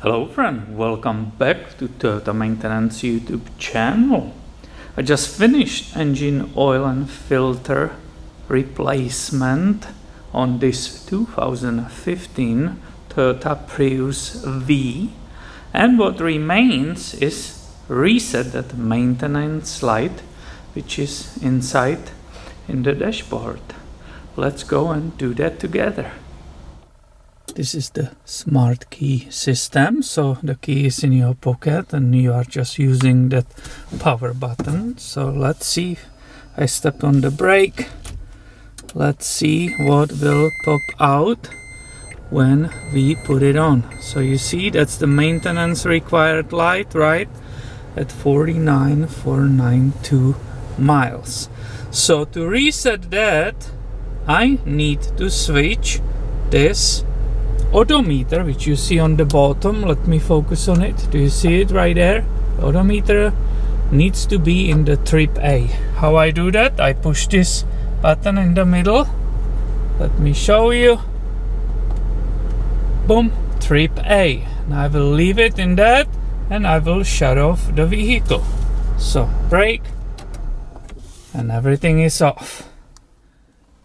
Hello friend, welcome back to Toyota Maintenance YouTube channel. I just finished engine oil and filter replacement on this 2015 Toyota Prius V, and what remains is reset that maintenance light which is inside in the dashboard. Let's go and do that together. This is the smart key system, so the key is in your pocket and you are just using that power button. So let's see, I stepped on the brake. Let's see what will pop out when we put it on. So you see that's the maintenance required light, right? At 49,492 miles. So to reset that, I need to switch this odometer, which you see on the bottom. Let me focus on it. Do you see it right there? Odometer needs to be in the trip A. How I do that? I push this button in the middle. Let me show you. Boom, trip A. And I will leave it in that and I will shut off the vehicle. So brake and everything is off.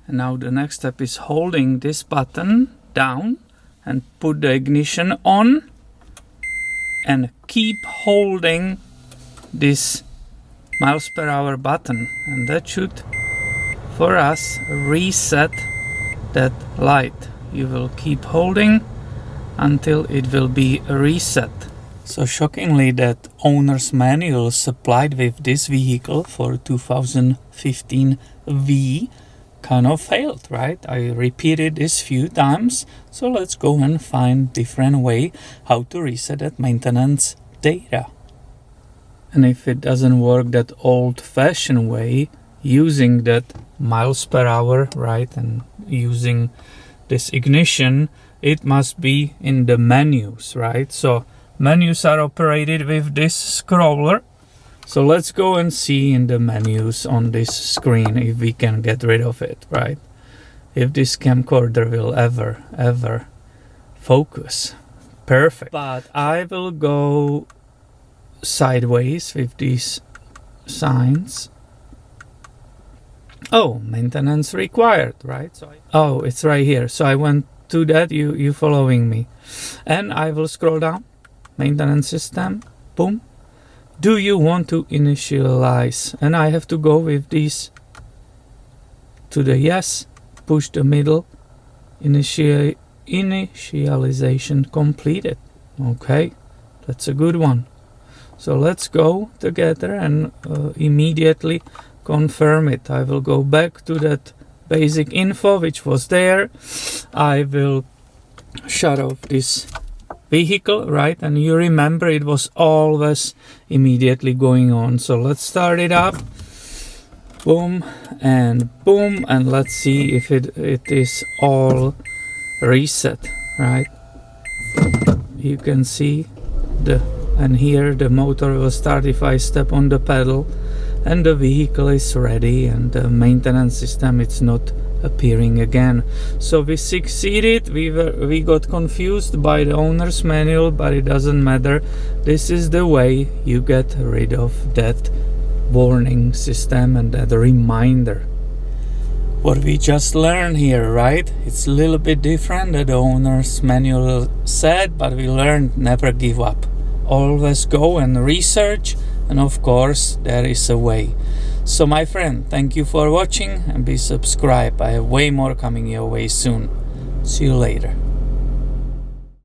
And now the next step is holding this button down and put the ignition on and keep holding this miles per hour button, and that should for us reset that light. You will keep holding until it will be reset. So shockingly, that owner's manual supplied with this vehicle for 2015 V kind of failed, right? I repeated this few times, so let's go and find different way how to reset that maintenance data. And if it doesn't work that old-fashioned way, using that miles per hour, right, and using this ignition, it must be in the menus, right? So menus are operated with this scroller. So let's go and see in the menus on this screen if we can get rid of it, right? If this camcorder will ever focus. Perfect. But I will go sideways with these signs. Oh, maintenance required, right? Oh, it's right here. So I went to that, you following me. And I will scroll down. Maintenance system, boom. Do you want to initialize? And I have to go with these to the yes, push the middle, initialization completed. Okay, that's a good one. So let's go together and immediately confirm it. I will go back to that basic info which was there. I will shut off this vehicle, right? And you remember it was always immediately going on. So let's start it up. Boom, and let's see if it is all reset, right? You can see and here the motor will start if I step on the pedal, and the vehicle is ready, and the maintenance system, it's not appearing again. So we succeeded. We got confused by the owner's manual, but it doesn't matter. This is the way you get rid of that warning system and that reminder. What we just learned here, right? It's a little bit different than the owner's manual said, but we learned never give up. Always go and research, and of course there is a way. So my friend, thank you for watching and be subscribed. I have way more coming your way soon. See you later.